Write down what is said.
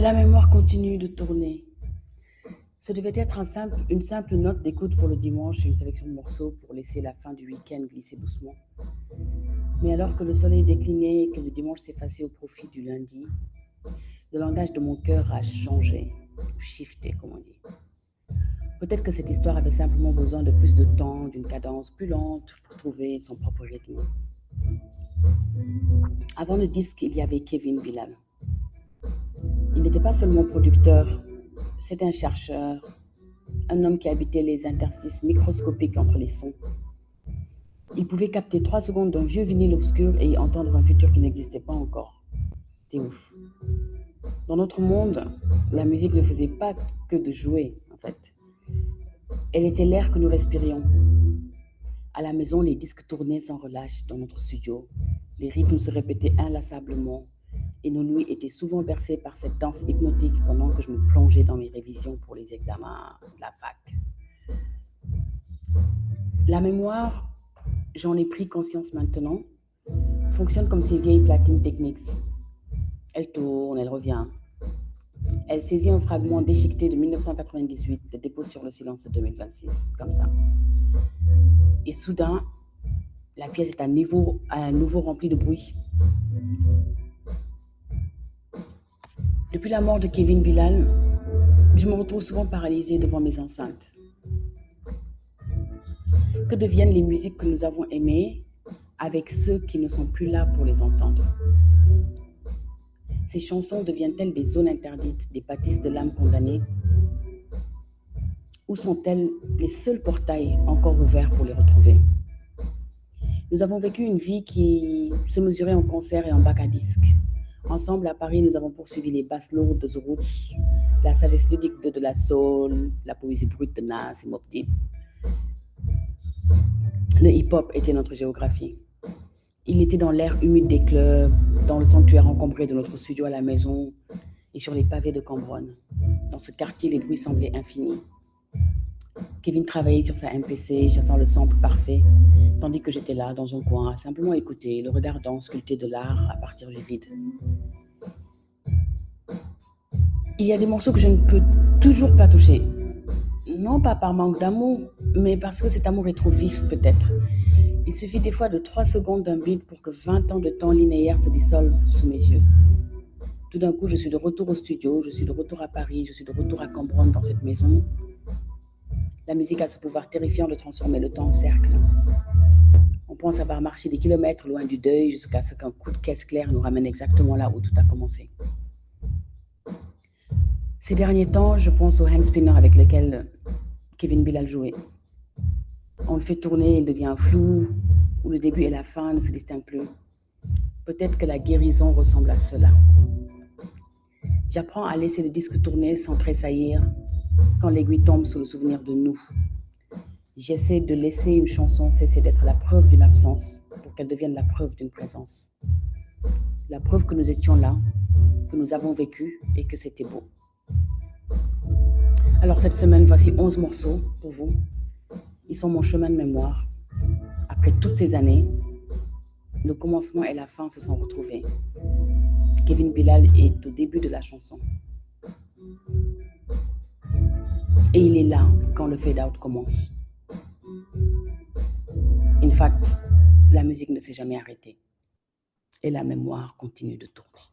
La mémoire continue de tourner. Ce devait être une simple note d'écoute pour le dimanche, une sélection de morceaux pour laisser la fin du week-end glisser doucement. Mais alors que le soleil déclinait et que le dimanche s'effaçait au profit du lundi, le langage de mon cœur a changé, shifté comme on dit. Peut-être que cette histoire avait simplement besoin de plus de temps, d'une cadence plus lente pour trouver son propre rythme. Avant le disque, il y avait Kevin Bilal. Il n'était pas seulement producteur, c'était un chercheur, un homme qui habitait les interstices microscopiques entre les sons. Il pouvait capter 3 secondes d'un vieux vinyle obscur et y entendre un futur qui n'existait pas encore. C'est ouf. Dans notre monde, la musique ne faisait pas que de jouer, en fait. Elle était l'air que nous respirions. À la maison, les disques tournaient sans relâche dans notre studio. Les rythmes se répétaient inlassablement et nos nuits étaient souvent bercées par cette danse hypnotique pendant que je me plongeais dans mes révisions pour les examens de la fac. La mémoire, j'en ai pris conscience maintenant, fonctionne comme ces vieilles platines Technics. Elle tourne, elle revient. Elle saisit un fragment déchiqueté de 1998, le dépose sur le silence de 2026, comme ça. Et soudain, la pièce est à nouveau remplie de bruit. Depuis la mort de Kevin Bilal, je me retrouve souvent paralysée devant mes enceintes. Que deviennent les musiques que nous avons aimées avec ceux qui ne sont plus là pour les entendre? Ces chansons deviennent-elles des zones interdites, des bâtisses de l'âme condamnée? Ou sont-elles les seuls portails encore ouverts pour les retrouver? Nous avons vécu une vie qui se mesurait en concert et en bac à disques. Ensemble, à Paris, nous avons poursuivi les basses lourdes de The Roots, la sagesse ludique de la Soul, la poésie brute de Nas et Mobb Deep. Le hip-hop était notre géographie. Il était dans l'air humide des clubs, dans le sanctuaire encombré de notre studio à la maison et sur les pavés de Cambronne. Dans ce quartier, les bruits semblaient infinis. Kevin travaillait sur sa MPC, chassant le sample parfait, tandis que j'étais là, dans un coin, à simplement écouter, le regardant sculpter de l'art à partir du vide. Il y a des morceaux que je ne peux toujours pas toucher. Non pas par manque d'amour, mais parce que cet amour est trop vif peut-être. Il suffit des fois de 3 secondes d'un beat pour que 20 ans de temps linéaire se dissolvent sous mes yeux. Tout d'un coup, je suis de retour au studio, je suis de retour à Paris, je suis de retour à Cambronne dans cette maison. La musique a ce pouvoir terrifiant de transformer le temps en cercle. On pense avoir marché des kilomètres loin du deuil jusqu'à ce qu'un coup de caisse claire nous ramène exactement là où tout a commencé. Ces derniers temps, je pense au hand spinner avec lequel Kevin Bilal jouait. On le fait tourner, il devient flou, où le début et la fin ne se distinguent plus. Peut-être que la guérison ressemble à cela. J'apprends à laisser le disque tourner sans tressaillir quand l'aiguille tombe sous le souvenir de nous. J'essaie de laisser une chanson cesser d'être la preuve d'une absence pour qu'elle devienne la preuve d'une présence. La preuve que nous étions là, que nous avons vécu et que c'était beau. Alors cette semaine, voici 11 morceaux pour vous. Ils sont mon chemin de mémoire. Après toutes ces années, le commencement et la fin se sont retrouvés. Kevin Bilal est au début de la chanson. Et il est là quand le fade-out commence. In fact, la musique ne s'est jamais arrêtée. Et la mémoire continue de tourner.